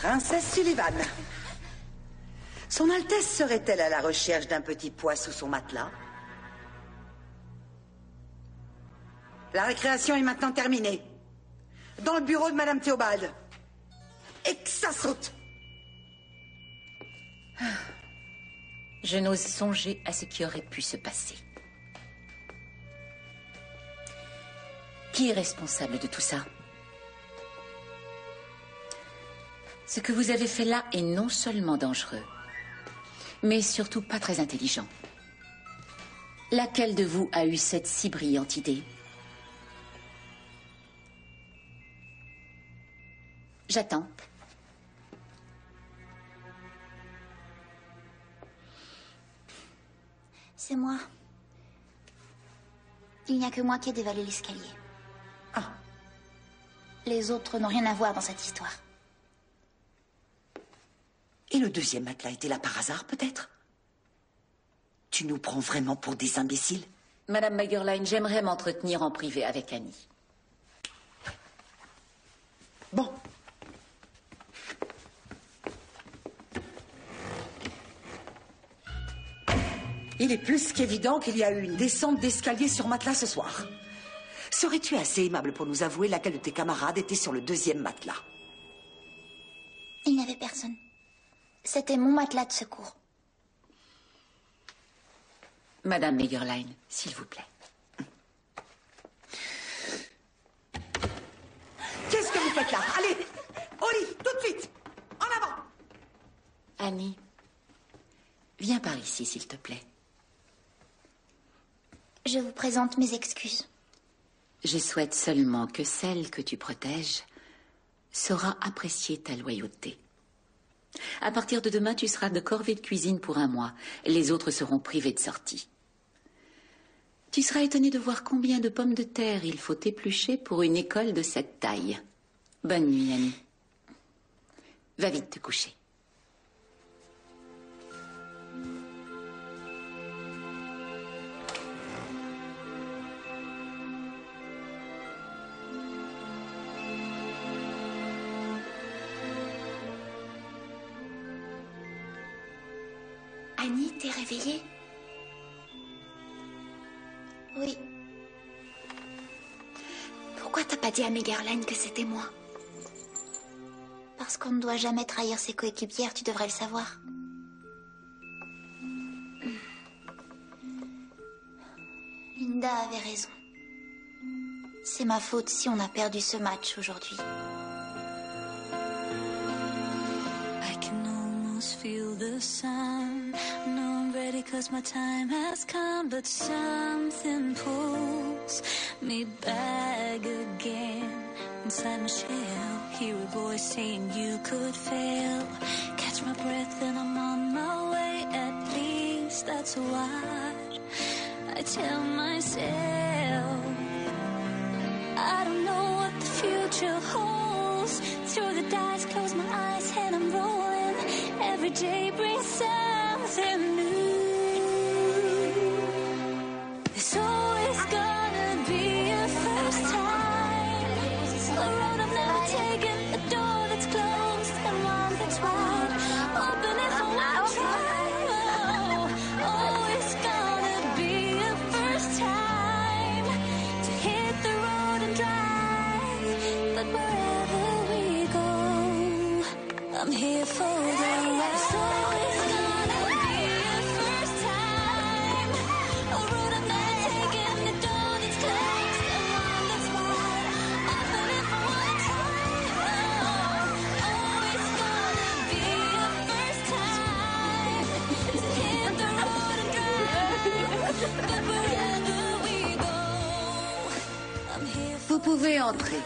Princesse Sullivan. Son Altesse serait-elle à la recherche d'un petit pois sous son matelas? La récréation est maintenant terminée. Dans le bureau de Madame Théobald. Et que ça saute! Je n'ose songer à ce qui aurait pu se passer. Qui est responsable de tout ça? Ce que vous avez fait là est non seulement dangereux, mais surtout pas très intelligent. Laquelle de vous a eu cette si brillante idée? J'attends. C'est moi. Il n'y a que moi qui ai dévalé l'escalier. Ah. Les autres n'ont rien à voir dans cette histoire. Et le deuxième matelas était là par hasard, peut-être? Tu nous prends vraiment pour des imbéciles? Madame Magerlein, j'aimerais m'entretenir en privé avec Annie. Bon. Il est plus qu'évident qu'il y a eu une descente d'escalier sur matelas ce soir. Serais-tu assez aimable pour nous avouer laquelle de tes camarades était sur le deuxième matelas? Il n'y avait personne. C'était mon matelas de secours. Madame Magerlein, s'il vous plaît. Qu'est-ce que vous faites là? Allez, au lit, tout de suite. En avant. Annie, viens par ici, s'il te plaît. Je vous présente mes excuses. Je souhaite seulement que celle que tu protèges saura apprécier ta loyauté. À partir de demain, tu seras de corvée de cuisine pour 1 mois. Les autres seront privés de sortie. Tu seras étonné de voir combien de pommes de terre il faut éplucher pour une école de cette taille. Bonne nuit, Annie. Va vite te coucher. Annie, t'es réveillée? Oui. Pourquoi t'as pas dit à Magerlein que c'était moi? Parce qu'on ne doit jamais trahir ses coéquipières, tu devrais le savoir. Linda avait raison. C'est ma faute si on a perdu ce match aujourd'hui. I can almost feel the sun. No, I'm ready 'cause my time has come, but something pulls me back again. Inside my shell, hear a voice saying you could fail. Catch my breath and I'm on my way. At least that's what I tell myself. I don't know what the future holds. Throw the dice, close my eyes, and I'm rolling. Every day brings something new. There's always gonna be a first time. A road I've never taken, a door that's closed, and one that's wide open if I want to try. Oh, always gonna be a first time to hit the road and drive. But wherever we go, I'm here for the ride. It's always gonna be a first time. A road I've never taken, a door that's closed, and one that's wide open if I want to try. Oh, always gonna be a first time to hit the road and drive. But wherever we go, I'm here for Vous pouvez entrer.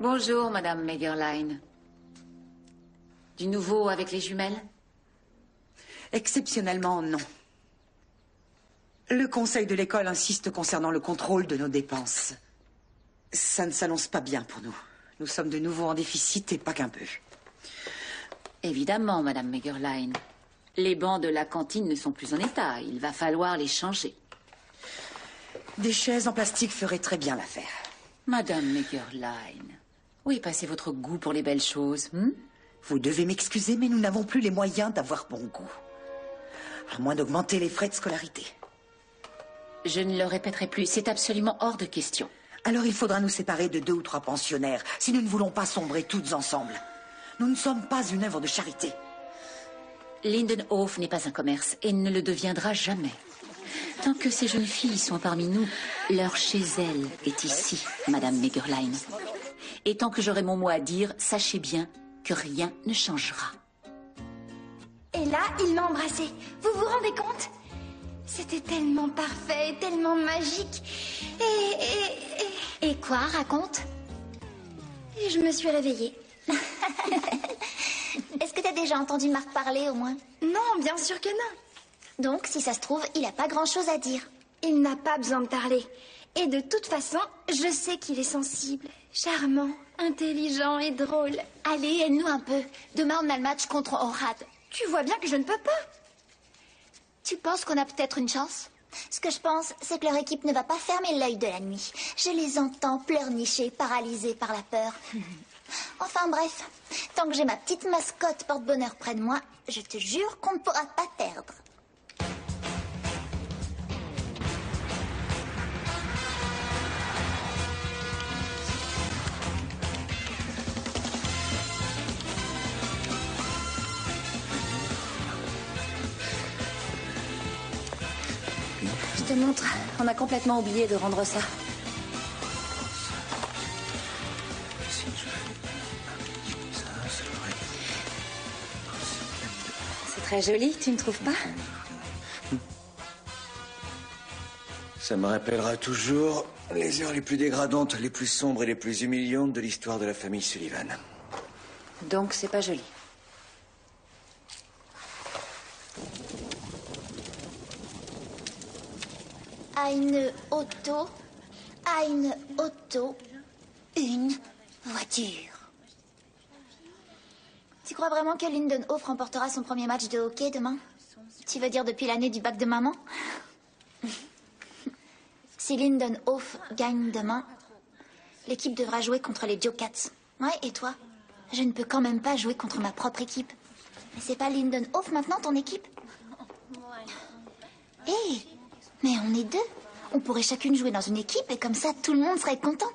Bonjour, Madame Magerlein. Du nouveau avec les jumelles? Exceptionnellement, non. Le conseil de l'école insiste concernant le contrôle de nos dépenses. Ça ne s'annonce pas bien pour nous. Nous sommes de nouveau en déficit et pas qu'un peu. Évidemment, Madame Magerlein. Les bancs de la cantine ne sont plus en état. Il va falloir les changer. Des chaises en plastique feraient très bien l'affaire. Madame Magerlein, Où est passé votre goût pour les belles choses? Vous devez m'excuser, mais nous n'avons plus les moyens d'avoir bon goût. À moins d'augmenter les frais de scolarité. Je ne le répéterai plus, c'est absolument hors de question. Alors il faudra nous séparer de 2 ou 3 pensionnaires, si nous ne voulons pas sombrer toutes ensemble. Nous ne sommes pas une œuvre de charité. Lindenhof n'est pas un commerce et ne le deviendra jamais. Tant que ces jeunes filles sont parmi nous, leur chez elles est ici, Madame Megerlein. Et tant que j'aurai mon mot à dire, sachez bien que rien ne changera. Et là, il m'a embrassée. Vous vous rendez compte? C'était tellement parfait, tellement magique. Et quoi, raconte? Et je me suis réveillée. Est-ce que t'as déjà entendu Marc parler, au moins? Non, bien sûr que non. Donc, si ça se trouve, il a pas grand-chose à dire. Il n'a pas besoin de parler. Et de toute façon, je sais qu'il est sensible, charmant, intelligent et drôle. Allez, aide-nous un peu. Demain, on a le match contre Orad. Tu vois bien que je ne peux pas. Tu penses qu'on a peut-être une chance? Ce que je pense, c'est que leur équipe ne va pas fermer l'œil de la nuit. Je les entends pleurnicher, paralysés par la peur. Enfin bref, tant que j'ai ma petite mascotte porte-bonheur près de moi, je te jure qu'on ne pourra pas perdre. Je te montre. On a complètement oublié de rendre ça. C'est très joli, tu ne trouves pas? Ça me rappellera toujours les heures les plus dégradantes, les plus sombres et les plus humiliantes de l'histoire de la famille Sullivan. Donc c'est pas joli. Eine Auto, une voiture. Tu crois vraiment que Lindenhof remportera son premier match de hockey demain? Tu veux dire depuis l'année du bac de maman? Si Lindenhof gagne demain, l'équipe devra jouer contre les Joe Cats. Ouais, et toi? Je ne peux quand même pas jouer contre ma propre équipe. Mais c'est pas Lindenhof maintenant, ton équipe? Hé, mais on est 2. On pourrait chacune jouer dans une équipe et comme ça, tout le monde serait content.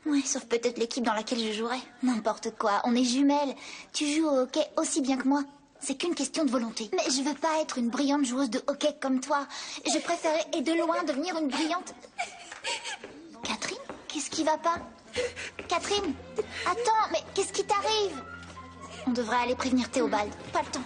Ouais, sauf peut-être l'équipe dans laquelle je jouerais. N'importe quoi, on est jumelles. Tu joues au hockey aussi bien que moi. C'est qu'une question de volonté. Mais je veux pas être une brillante joueuse de hockey comme toi. Je préférais, et de loin, devenir une brillante... Catherine? Qu'est-ce qui va pas? Catherine? Attends, mais qu'est-ce qui t'arrive? On devrait aller prévenir Théobald. Pas le temps.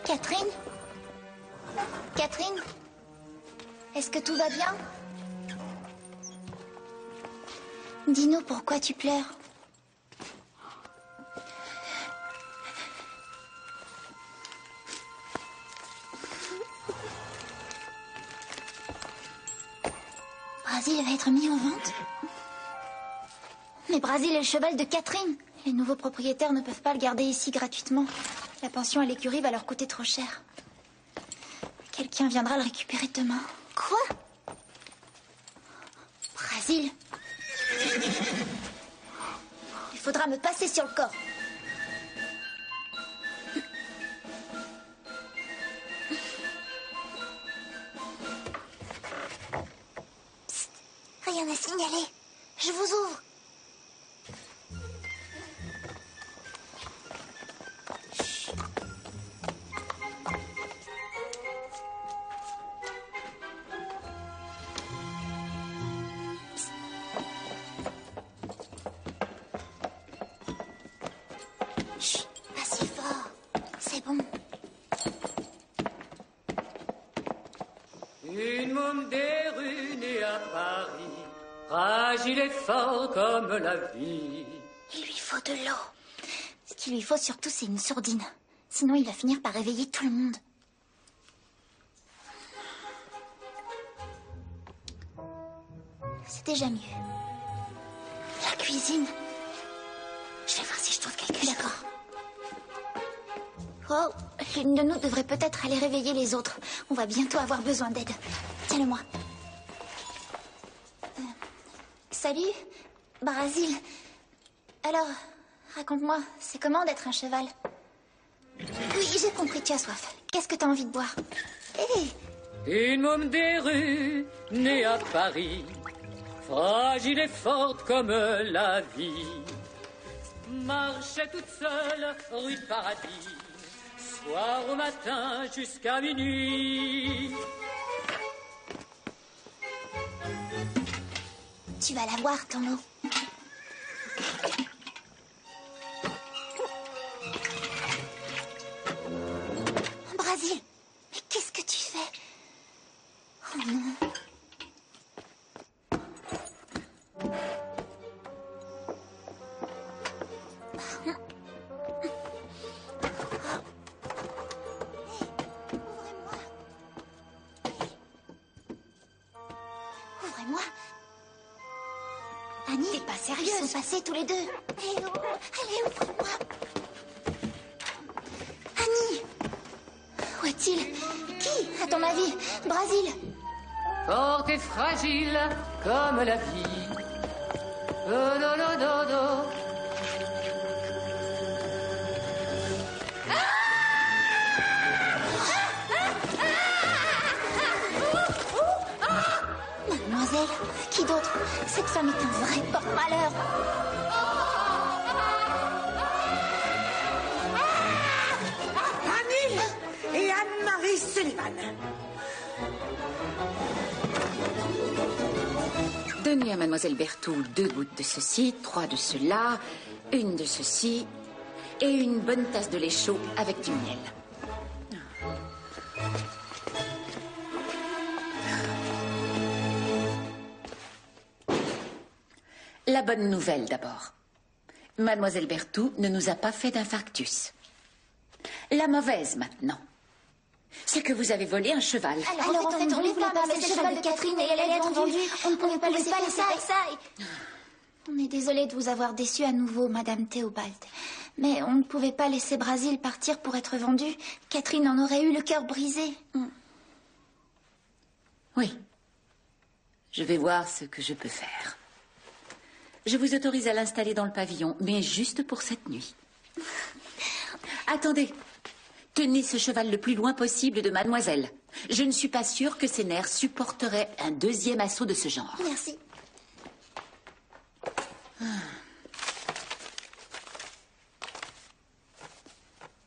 Catherine? Catherine? Est-ce que tout va bien? Dis-nous pourquoi tu pleures. Brasil va être mis en vente? Mais Brasil est le cheval de Catherine. Les nouveaux propriétaires ne peuvent pas le garder ici gratuitement. La pension à l'écurie va leur coûter trop cher. Quelqu'un viendra le récupérer demain. Quoi? Brasil? Il faudra me passer sur le corps. Psst, rien à signaler. Je vous ouvre. Une môme des rues née à Paris, fragile et fort comme la vie. Il lui faut de l'eau. Ce qu'il lui faut surtout, c'est une sourdine. Sinon, il va finir par réveiller tout le monde. déjà mieux. La cuisine. Je vais voir si je trouve quelque chose. D'accord. Oh, l'une de nous devrait peut-être aller réveiller les autres. On va bientôt avoir besoin d'aide. Tiens-le-moi. Salut, Brasil. Alors, raconte-moi, c'est comment d'être un cheval? Oui, j'ai compris, tu as soif. Qu'est-ce que tu as envie de boire? Hé! Une môme des rues, née à Paris, fragile et forte comme la vie, marchait toute seule rue de Paradis, soir au matin jusqu'à minuit. Tu vas la voir, ton eau. Brasil, mais qu'est-ce que tu fais? Oh non. Ouvrez-moi. Annie, t'es pas sérieuse? Ils sont passés tous les deux. Allez, ouvre-moi. Annie, où est-il? Qui, à ton avis? Brasil? Forte et fragile comme la vie. Do, do, do, do, do. Mademoiselle, qui d'autre? Cette femme est un vrai porte-malheur. Annie et Anne-Marie Sullivan. Donnez à Mademoiselle Berthoud 2 gouttes de ceci, 3 de cela, 1 de ceci et une bonne tasse de lait chaud avec du miel. La bonne nouvelle d'abord. Mademoiselle Berthoud ne nous a pas fait d'infarctus. La mauvaise maintenant, c'est que vous avez volé un cheval. Alors en fait, on ne voulait pas, mais c'est le cheval de Catherine et elle allait être vendue. On ne pouvait pas laisser ça. On est désolé de vous avoir déçu à nouveau, Madame Théobald. Mais on ne pouvait pas laisser Brasil partir pour être vendu. Catherine en aurait eu le cœur brisé. Oui. Je vais voir ce que je peux faire. Je vous autorise à l'installer dans le pavillon, mais juste pour cette nuit. Attendez. Tenez ce cheval le plus loin possible de mademoiselle. Je ne suis pas sûre que ses nerfs supporteraient un deuxième assaut de ce genre. Merci.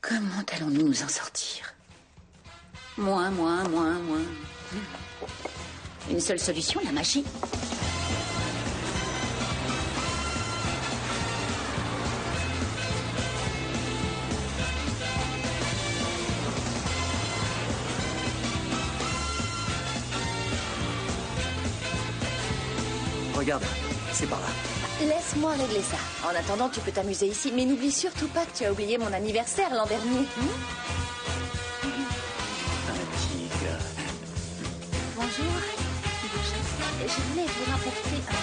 Comment allons-nous nous en sortir? Moins. Une seule solution, la magie. Regarde, c'est par là. Laisse-moi régler ça. En attendant, tu peux t'amuser ici. Mais n'oublie surtout pas que tu as oublié mon anniversaire l'an dernier. Un tigre. Bonjour. Je voulais vous rapporter un...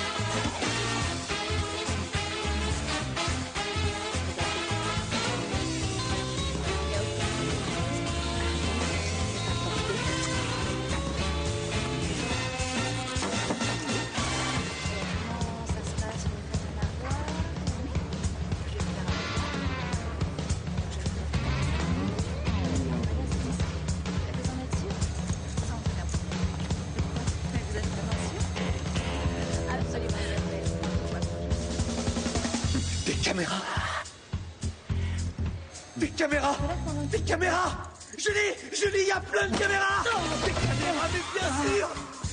Des caméras. Julie, il y a plein de caméras. Des caméras, mais bien sûr.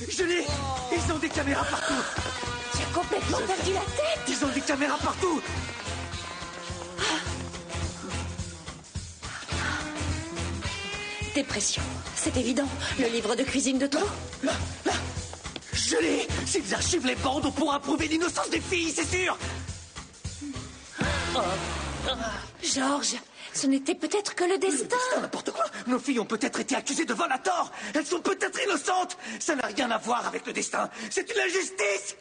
Julie, ils ont des caméras partout. Tu as complètement perdu la tête. Ils ont des caméras partout. Dépression, c'est évident. Le livre de cuisine de trop. Là. Julie, s'ils archivent les bandes, on pourra prouver l'innocence des filles, c'est sûr. Georges, Ce n'était peut-être que le destin. Le destin, n'importe quoi. Nos filles ont peut-être été accusées de vol à tort. Elles sont peut-être innocentes. Ça n'a rien à voir avec le destin. C'est une injustice.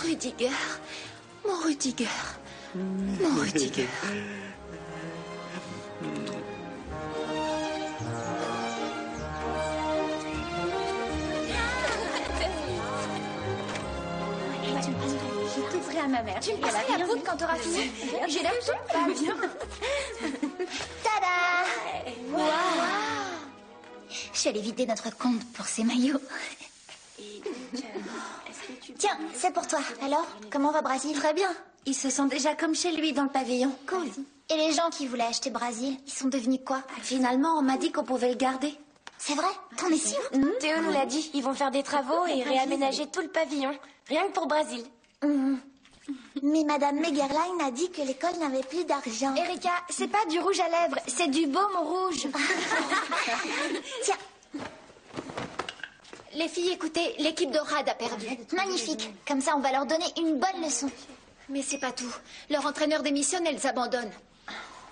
Rudiger. Mon Rudiger. Mon Rudiger. Je t'ouvrirai à ma mère. Tu me passeras la poudre quand t'auras fini. J'ai l'air toute pâle. Tada! Waouh! Je suis allée vider notre compte pour ces maillots. Tiens, c'est pour toi. Alors, comment va Brasil? Très bien. Il se sent déjà comme chez lui dans le pavillon. Cool. Et les gens qui voulaient acheter Brasil, ils sont devenus quoi? Finalement, on m'a dit qu'on pouvait le garder. C'est vrai? T'en es sûre? Théo nous l'a dit. Ils vont faire des travaux et réaménager tout le pavillon. Rien que pour Brasil. Mais Madame Megerlein a dit que l'école n'avait plus d'argent. Erika, c'est pas du rouge à lèvres, c'est du baume rouge. Tiens, Les filles, écoutez, l'équipe de RAD a perdu. magnifique. Comme ça, on va leur donner une bonne leçon. Mais c'est pas tout. Leur entraîneur démissionne, elles abandonnent.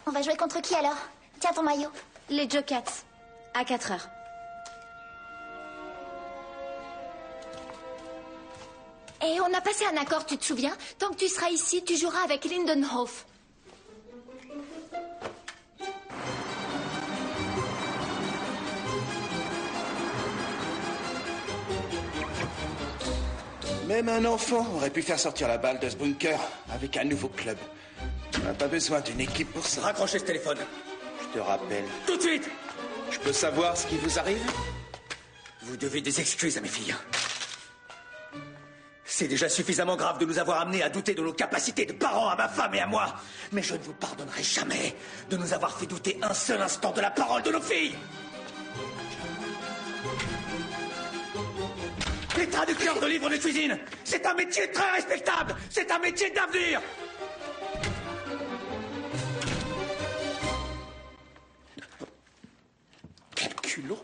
On va jouer contre qui alors? Tiens ton maillot. Les Jokats. À 4 heures. Et on a passé un accord, tu te souviens? Tant que tu seras ici, tu joueras avec Lindenhof. Même un enfant aurait pu faire sortir la balle de ce bunker avec un nouveau club. On n'a pas besoin d'une équipe pour ça. Raccrochez ce téléphone. Je te rappelle. Tout de suite. Je peux savoir ce qui vous arrive? Vous devez des excuses à mes filles. C'est déjà suffisamment grave de nous avoir amenés à douter de nos capacités de parents à ma femme et à moi. Mais je ne vous pardonnerai jamais de nous avoir fait douter un seul instant de la parole de nos filles. Les traducteurs de livres de cuisine, c'est un métier très respectable. C'est un métier d'avenir. Quel culot!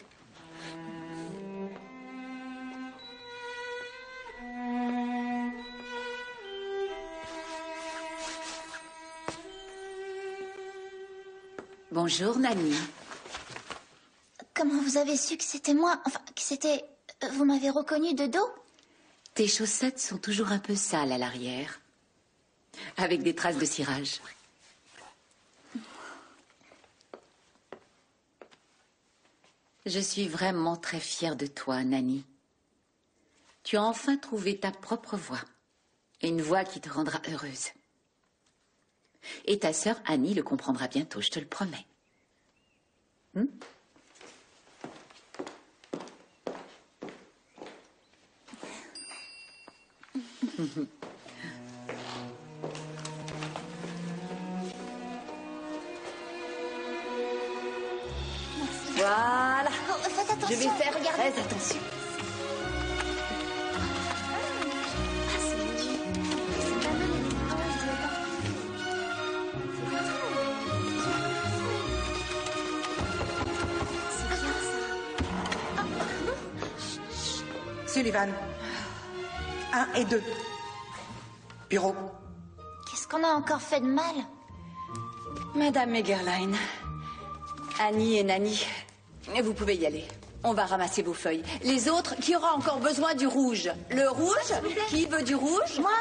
Bonjour, Nani. Comment vous avez su que c'était moi? Enfin, que c'était... Vous m'avez reconnu de dos? Tes chaussettes sont toujours un peu sales à l'arrière, avec des traces de cirage. Je suis vraiment très fière de toi, Nani. Tu as enfin trouvé ta propre voie, une voie qui te rendra heureuse. Et ta sœur Annie le comprendra bientôt, je te le promets. Voilà. Oh, faites attention. Je vais faire Regardez. très attention. Sullivan. 1 et 2. Bureau. Qu'est-ce qu'on a encore fait de mal? Madame Megerlein, Annie et Nani, vous pouvez y aller. On va ramasser vos feuilles. Les autres, qui aura encore besoin du rouge? Le rouge? Qui veut du rouge? Moi?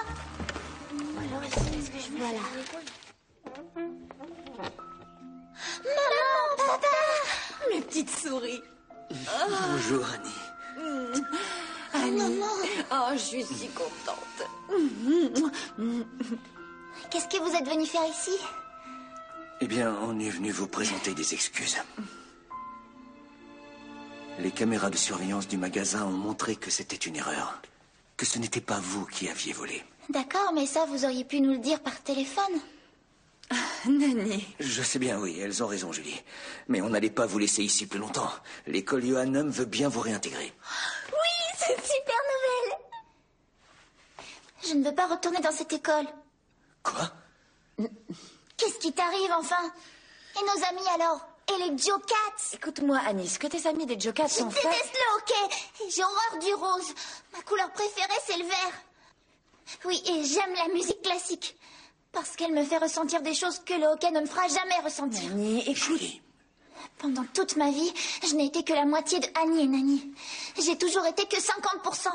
Alors ici, voilà. Maman, papa! Mes petites souris. Bonjour, Annie. Annie. Oh, je suis si contente. Qu'est-ce que vous êtes venu faire ici? Eh bien, on est venu vous présenter des excuses. Les caméras de surveillance du magasin ont montré que c'était une erreur. Que ce n'était pas vous qui aviez volé. D'accord, mais ça, vous auriez pu nous le dire par téléphone. Nani. Je sais bien, oui, elles ont raison, Julie. Mais on n'allait pas vous laisser ici plus longtemps. L'école Johannum veut bien vous réintégrer. Oui, c'est une super nouvelle. Je ne veux pas retourner dans cette école. Quoi? Qu'est-ce qui t'arrive, enfin? Et nos amis, alors? Et les Jokats? Écoute-moi, Annie, ce que tes amis des Jokats Je sont faits... déteste le hockey. Et j'ai horreur du rose. Ma couleur préférée, c'est le vert. Oui, et j'aime la musique classique. Parce qu'elle me fait ressentir des choses que le hockey ne me fera jamais ressentir. Annie, écoute. Pendant toute ma vie, je n'ai été que la moitié de Annie et Nani. J'ai toujours été que 50%.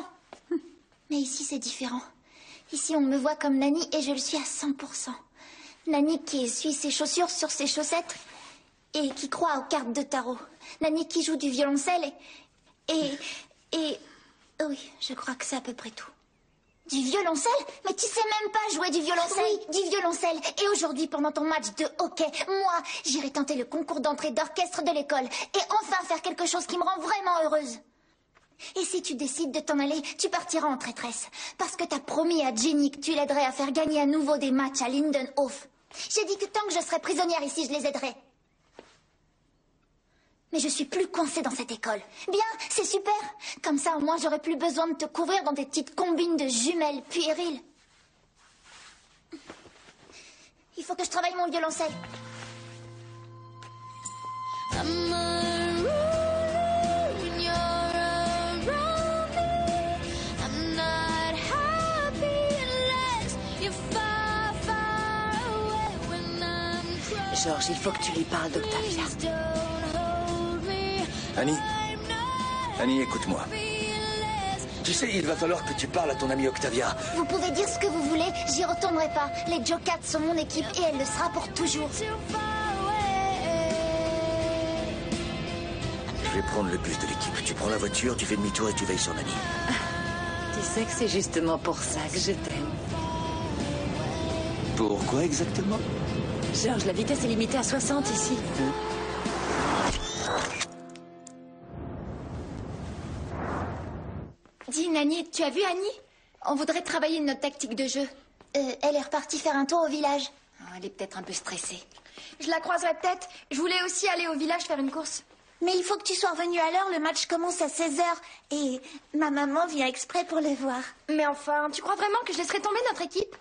Mais ici, c'est différent. Ici, on me voit comme Nani et je le suis à 100%. Nani qui essuie ses chaussures sur ses chaussettes et qui croit aux cartes de tarot. Nani qui joue du violoncelle et... Oui, je crois que c'est à peu près tout. Du violoncelle? Mais tu sais même pas jouer du violoncelle. Oui, du violoncelle. Et aujourd'hui, pendant ton match de hockey, moi, j'irai tenter le concours d'entrée d'orchestre de l'école et enfin faire quelque chose qui me rend vraiment heureuse. Et si tu décides de t'en aller, tu partiras en traîtresse. Parce que t'as promis à Jenny que tu l'aiderais à faire gagner à nouveau des matchs à Lindenhof. J'ai dit que tant que je serai prisonnière ici, je les aiderai. Mais je suis plus coincée dans cette école. Bien, c'est super. Comme ça, au moins, j'aurai plus besoin de te couvrir dans des petites combines de jumelles puériles. Il faut que je travaille mon violoncelle. Georges, il faut que tu lui parles d'Octavia. Annie, écoute-moi. Tu sais, il va falloir que tu parles à ton amie Octavia. Vous pouvez dire ce que vous voulez, j'y retournerai pas. Les Jokats sont mon équipe et elle le sera pour toujours. Je vais prendre le bus de l'équipe. Tu prends la voiture, tu fais demi-tour et tu veilles sur Nani. Tu sais que c'est justement pour ça que je t'aime. Pourquoi exactement? Georges, la vitesse est limitée à 60 ici. Dis, Nani, tu as vu Annie? On voudrait travailler notre tactique de jeu. Elle est repartie faire un tour au village. Oh, elle est peut-être un peu stressée. Je la croiserai peut-être. Je voulais aussi aller au village faire une course. Mais il faut que tu sois revenu à l'heure, le match commence à 16h. Et ma maman vient exprès pour le voir. Mais enfin, tu crois vraiment que je laisserai tomber notre équipe?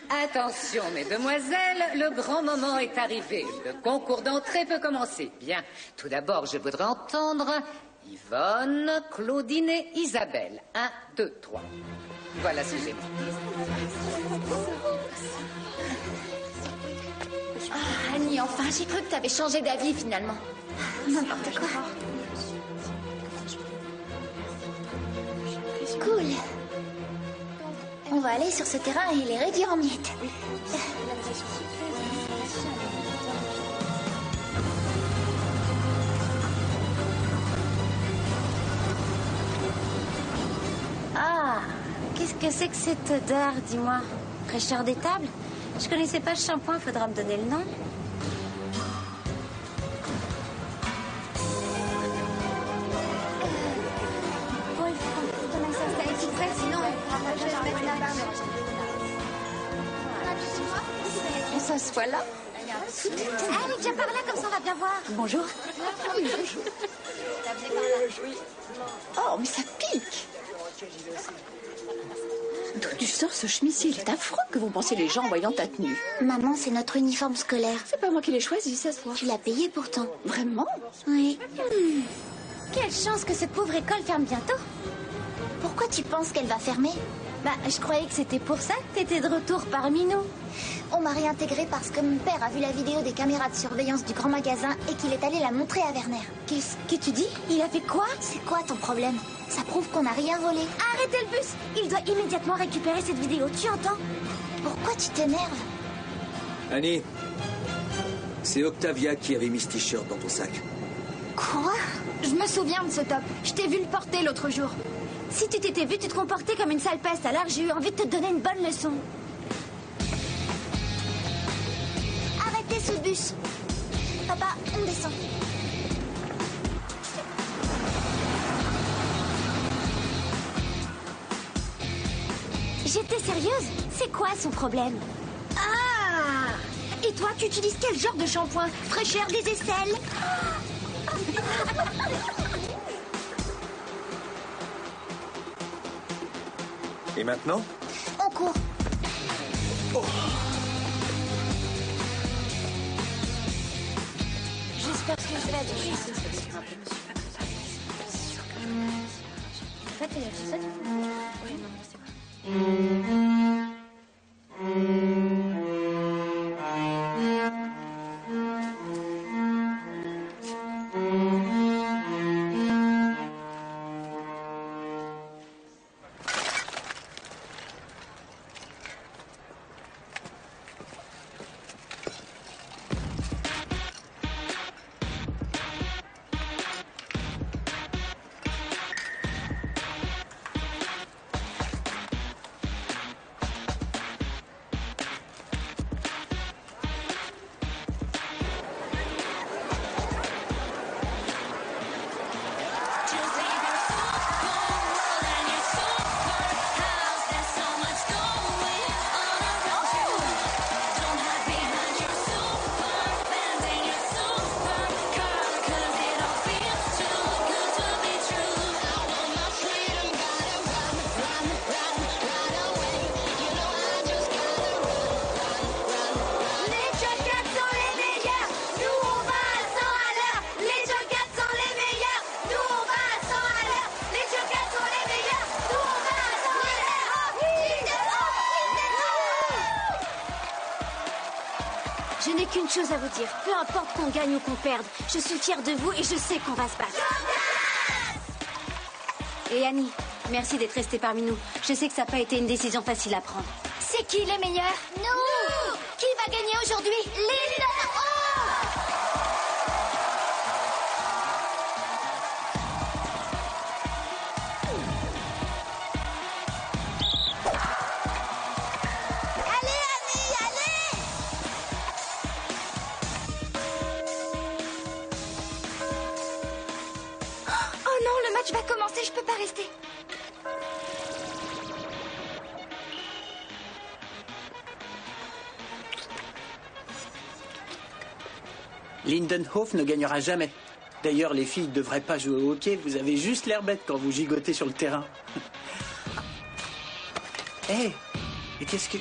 Attention, mesdemoiselles, le grand moment est arrivé. Le concours d'entrée peut commencer. Bien, tout d'abord, je voudrais entendre Yvonne, Claudine et Isabelle. 1, 2, 3. Voilà, suivez-moi. Ah, Annie, enfin, j'ai cru que t'avais changé d'avis finalement. N'importe quoi. Cool. On va aller sur ce terrain et les réduire en miettes. Ah, qu'est-ce que c'est que cette odeur, dis-moi? Fraîcheur des tables? Je connaissais pas le shampoing, faudra me donner le nom. On s'assoit là. Elle est déjà par là, comme ça on va bien voir. Bonjour. Oh, mais ça pique. D'où tu sors ce chemisier? Il est affreux. Que vont penser les gens en voyant ta tenue? Maman, c'est notre uniforme scolaire. C'est pas moi qui l'ai choisi, ça se voit. Tu l'as payé pourtant. Vraiment? Oui. Quelle chance que cette pauvre école ferme bientôt. Pourquoi tu penses qu'elle va fermer? Bah, je croyais que c'était pour ça que t'étais de retour parmi nous. On m'a réintégrée parce que mon père a vu la vidéo des caméras de surveillance du grand magasin et qu'il est allé la montrer à Werner. Qu'est-ce que tu dis? Il a fait quoi? C'est quoi ton problème? Ça prouve qu'on n'a rien volé. Arrêtez le bus! Il doit immédiatement récupérer cette vidéo, tu entends? Pourquoi tu t'énerves? Annie, c'est Octavia qui avait mis ce t-shirt dans ton sac. Quoi? Je me souviens de ce top. Je t'ai vu le porter l'autre jour. Si tu t'étais vu, tu te comportais comme une sale peste, alors j'ai eu envie de te donner une bonne leçon. Arrêtez ce bus. Papa, on descend. J'étais sérieuse? C'est quoi son problème? Ah! Et toi, tu utilises quel genre de shampoing? Fraîcheur des aisselles? Et maintenant? On court. Oh. J'espère que je vais être... fait, c'est ça. Oui, non, c'est vrai. Je n'ai qu'une chose à vous dire. Peu importe qu'on gagne ou qu'on perde, je suis fière de vous et je sais qu'on va se battre. Et Annie, merci d'être restée parmi nous. Je sais que ça n'a pas été une décision facile à prendre. C'est qui les meilleurs? Nous! Qui va gagner aujourd'hui? Linda! Allez, Annie, allez! Oh non, le match va commencer, je peux pas rester. Lindenhof ne gagnera jamais. D'ailleurs, les filles ne devraient pas jouer au hockey. Vous avez juste l'air bête quand vous gigotez sur le terrain. Hé, mais qu'est-ce que...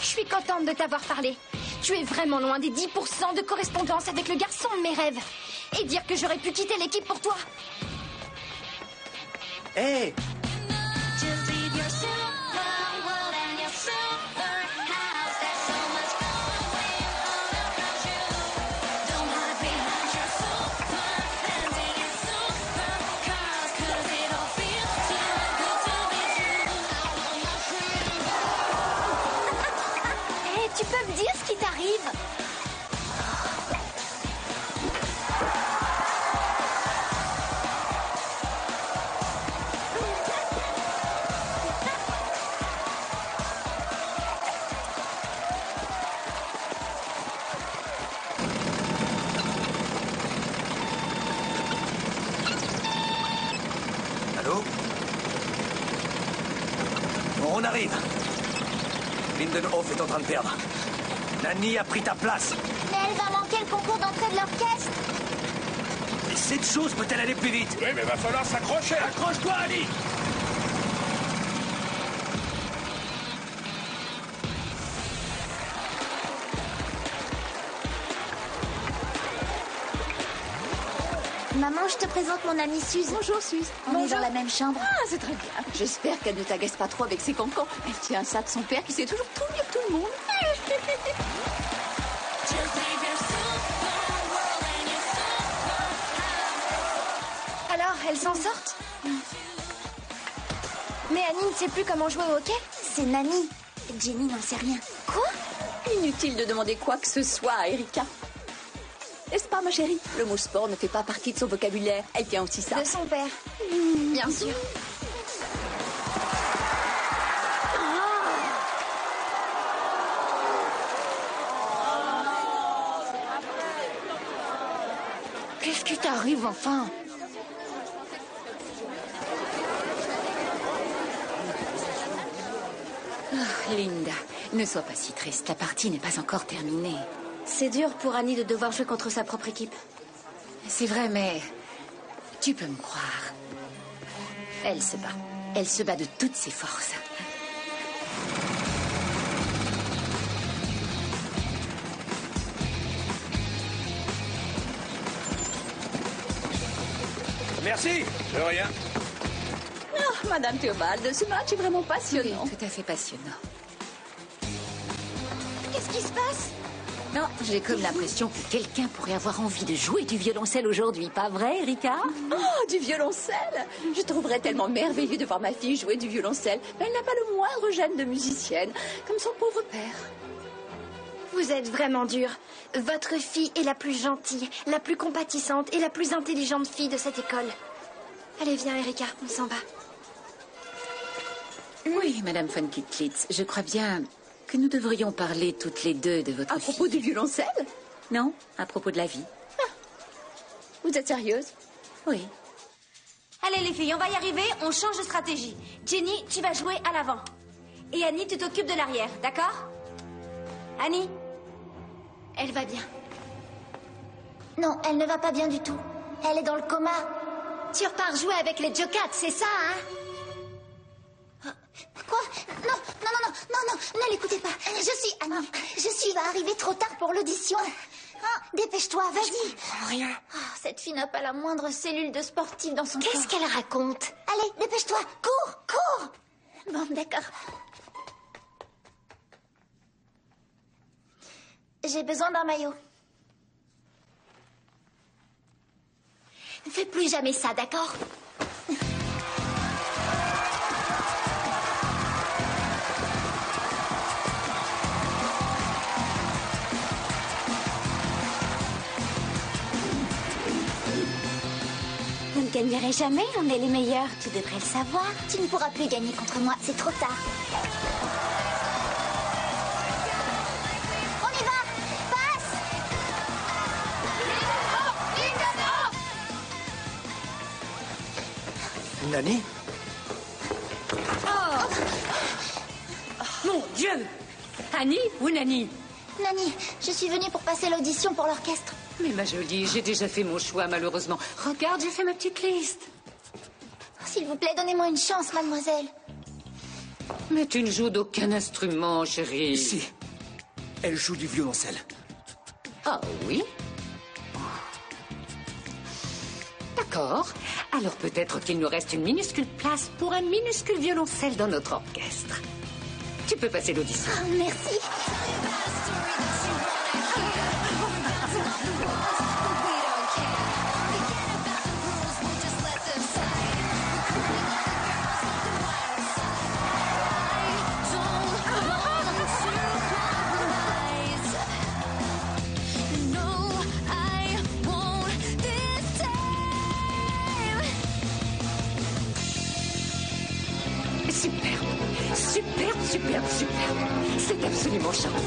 Je suis contente de t'avoir parlé. Tu es vraiment loin des 10% de correspondance avec le garçon de mes rêves. Et dire que j'aurais pu quitter l'équipe pour toi. Hé, Hé, tu peux me dire ce qui t'arrive? allô? Bon, on arrive. Lindenhof est en train de perdre. Nanny a pris ta place. Mais elle va manquer le concours d'entrée de l'orchestre. Et cette chose peut-elle aller plus vite? Oui, mais va falloir s'accrocher. Accroche-toi, Ali! Maman, je te présente mon amie Suze. Bonjour, Suze. On est dans la même chambre. Ah, c'est très bien. J'espère qu'elle ne t'agace pas trop avec ses cancans. Elle tient ça de son père qui sait toujours tout mieux que tout le monde. Alors, elles s'en sortent? Mais Annie ne sait plus comment jouer au hockey? C'est Nani. Jenny n'en sait rien. Quoi? Inutile de demander quoi que ce soit à Erika. N'est-ce pas, ma chérie? Le mot sport ne fait pas partie de son vocabulaire. Elle tient aussi ça. De son père. Bien sûr. Qu'est-ce qui t'arrive, enfin? Oh, Linda, ne sois pas si triste. La partie n'est pas encore terminée. C'est dur pour Annie de devoir jouer contre sa propre équipe. C'est vrai, mais tu peux me croire. Elle se bat. Elle se bat de toutes ses forces. Merci. De rien. Madame Théobald, ce match est vraiment passionnant. Oui, tout à fait passionnant. Qu'est-ce qui se passe? Non, j'ai comme l'impression que quelqu'un pourrait avoir envie de jouer du violoncelle aujourd'hui, pas vrai, Erika? Oh, du violoncelle! Je trouverais tellement merveilleux de voir ma fille jouer du violoncelle. Mais elle n'a pas le moindre gène de musicienne, comme son pauvre père. Vous êtes vraiment dur. Votre fille est la plus gentille, la plus compatissante et la plus intelligente fille de cette école. Allez, viens, Erika, on s'en va. Oui, Madame von Kittlitz, je crois bien que nous devrions parler toutes les deux de votre À fille. propos du violoncelle? Non, à propos de la vie. Vous êtes sérieuse? Oui. Allez les filles, on va y arriver, on change de stratégie. Jenny, tu vas jouer à l'avant. Et Annie, tu t'occupes de l'arrière, d'accord? Annie? Elle va bien. Non, elle ne va pas bien du tout. Elle est dans le coma. Tu repars jouer avec les Jokats, c'est ça, hein? Quoi? Non, non, non, non, non, non, ne l'écoutez pas. Je suis Annie. Je suis va arriver trop tard pour l'audition. Dépêche-toi, vas-y. Rien. Cette fille n'a pas la moindre cellule de sportif dans son corps. Qu'est-ce qu'elle raconte? Allez, dépêche-toi, cours, cours. Bon, d'accord. J'ai besoin d'un maillot. Ne fais plus jamais ça, d'accord? Vous ne gagnerez jamais, on est les meilleurs, tu devrais le savoir. Tu ne pourras plus gagner contre moi, c'est trop tard. On y va. Passe. Nani? Mon Dieu! Annie ou Nani? Nani, je suis venue pour passer l'audition pour l'orchestre. Mais ma jolie, j'ai déjà fait mon choix, malheureusement. Regarde, j'ai fait ma petite liste. S'il vous plaît, donnez-moi une chance, mademoiselle. Mais tu ne joues d'aucun instrument, chérie. Si. Elle joue du violoncelle. Ah oui? D'accord. Alors peut-être qu'il nous reste une minuscule place pour un minuscule violoncelle dans notre orchestre. Tu peux passer l'audition. Oh, merci. Superbe, superbe, superbe, superbe. C'est absolument charmant.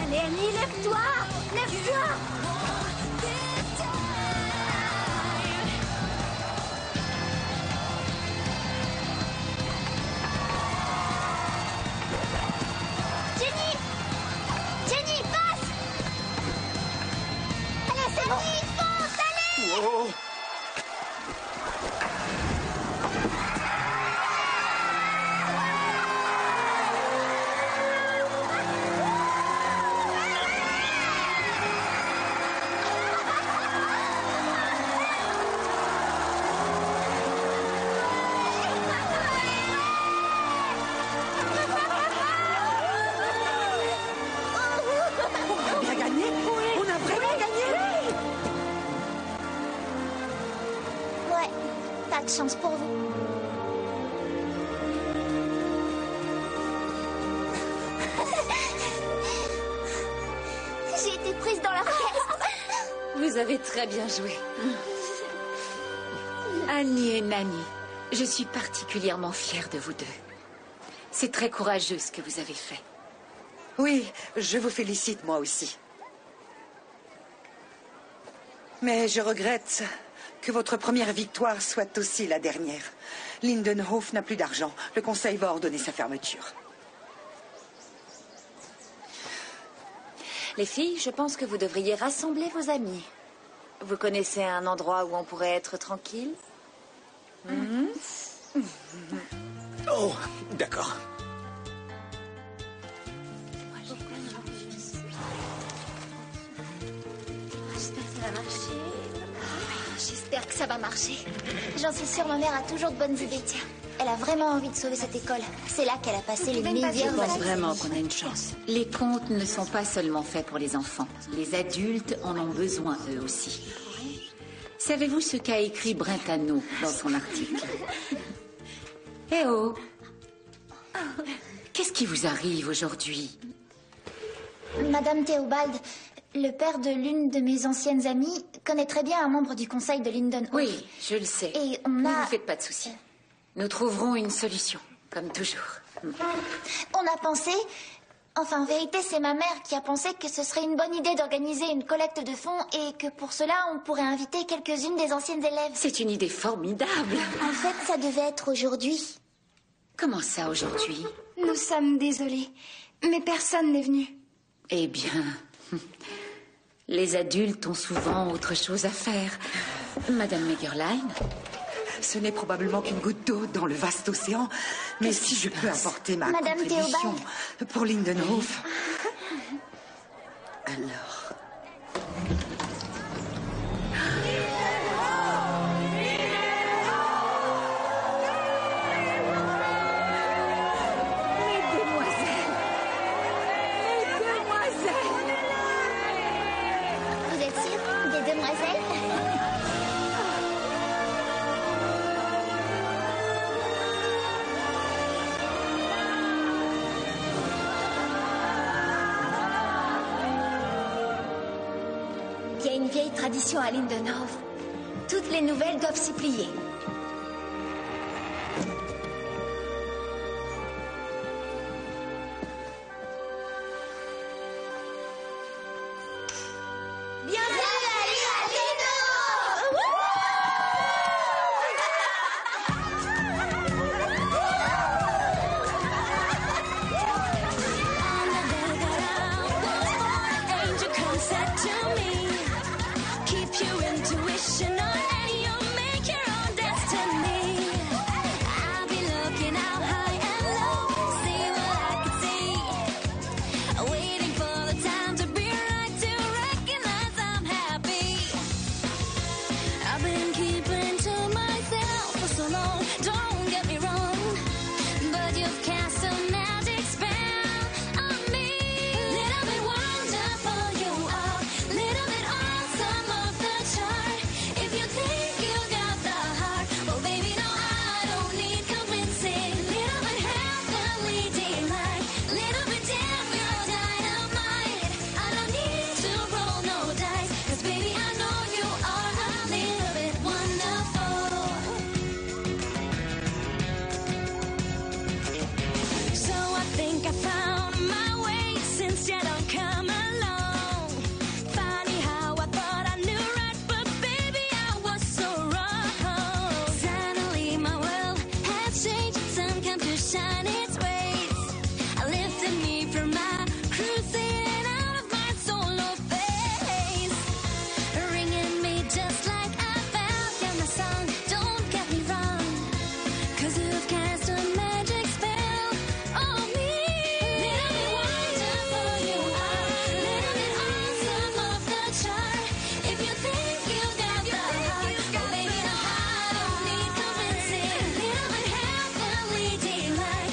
Allez Annie, lève-toi! Lève-toi! Jenny! Jenny, passe! Allez, c'est bon! Fonce, allez! Oh. On a bien gagné? On a vraiment gagné? Ouais, pas de chance pour vous. J'ai été prise dans l'orchestre. Vous avez très bien joué. Annie et Nani, Je suis particulièrement fière de vous deux. C'est très courageux ce que vous avez fait. Oui, je vous félicite moi aussi. Mais je regrette que votre première victoire soit aussi la dernière. Lindenhof n'a plus d'argent. Le conseil va ordonner sa fermeture. Les filles, je pense que vous devriez rassembler vos amis. Vous connaissez un endroit où on pourrait être tranquille? Oh, d'accord. J'espère que ça va marcher. J'en suis sûre, ma mère a toujours de bonnes idées. Tiens, elle a vraiment envie de sauver cette école. C'est là qu'elle a passé les meilleures Je pense années. vraiment qu'on a une chance. Les contes ne sont pas seulement faits pour les enfants. Les adultes en ont besoin eux aussi. Savez-vous ce qu'a écrit Brentano dans son article? Eh oh! Qu'est-ce qui vous arrive aujourd'hui? Madame Théobald, le père de l'une de mes anciennes amies connaît très bien un membre du conseil de Lindenhof. Oui, je le sais. Et on Ne a... vous faites pas de soucis. Nous trouverons une solution, comme toujours. On a pensé... Enfin, en vérité, c'est ma mère qui a pensé que ce serait une bonne idée d'organiser une collecte de fonds et que pour cela, on pourrait inviter quelques-unes des anciennes élèves. C'est une idée formidable. En fait, ça devait être aujourd'hui. Comment ça, aujourd'hui? Nous sommes désolés, mais personne n'est venu. Eh bien, les adultes ont souvent autre chose à faire. Madame Megerlein? Ce n'est probablement qu'une goutte d'eau dans le vaste océan, mais si je peux apporter ma Madame contribution Théobald. pour Lindenhof... Alors... Vous êtes sûre? Des demoiselles? Il y a une vieille tradition à Lindenhof. Toutes les nouvelles doivent s'y plier. Angel come set to me. Keep your intuition on and you'll make your own destiny. I'll be looking out high and low, see what I can see. Waiting for the time to be right to recognize I'm happy. I've been keeping to myself for so long, don't get me wrong, but you've cast a magic spell on me. Little bit wonderful you are, little bit awesome off the chart. If you think you got the heart, well baby no I don't need convincing. Little bit heavenly delight, little bit damn you're dynamite. I don't need to roll no dice, 'cause baby I know you are a little bit wonderful. So I think I found my way since you don't come along. Funny how I thought I knew right, but baby I was so wrong. Suddenly my world has changed, sun come to shine its rays. Lifted me from my crusade and out of my solo phase. Ringing me just like I felt in the song, don't get me wrong, 'cause you've cast a magic spell on me. Little bit wonderful you are, little bit awesome off the chart. If you think you got the heart, well baby no I don't need convincing. Little bit heavenly delight,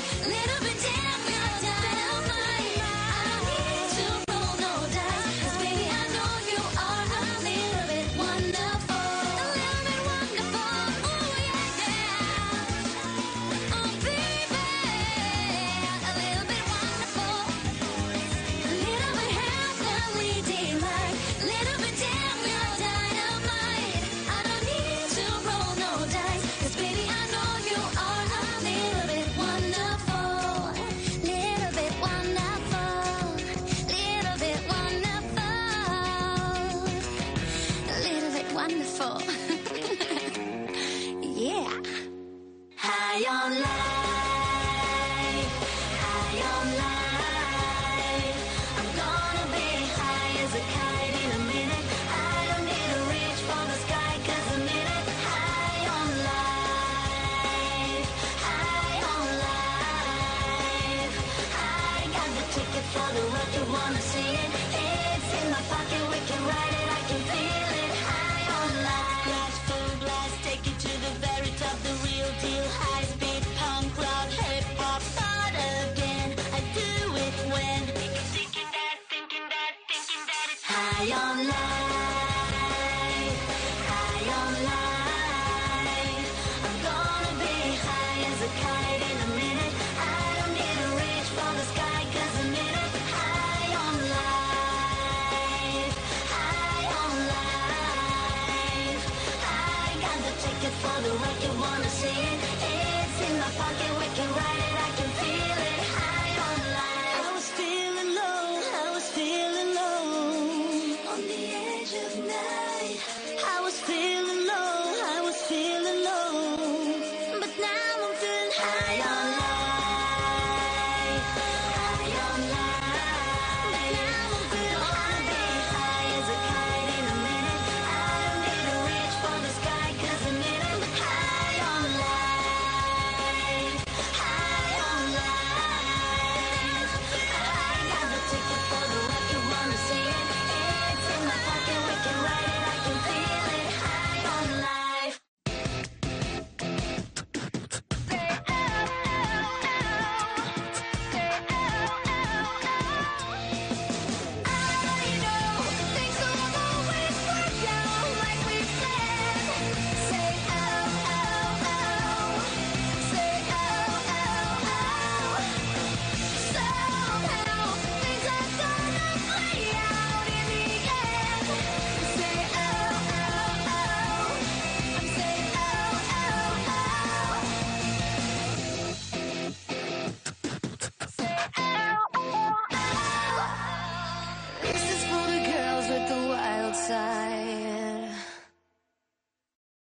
high on life, high on life. I'm gonna be high as a kite in a minute. I don't need to reach for the sky 'cause I'm in it. High on life, high on life. I got the ticket for the record, wanna see it? It's in my pocket, we can ride.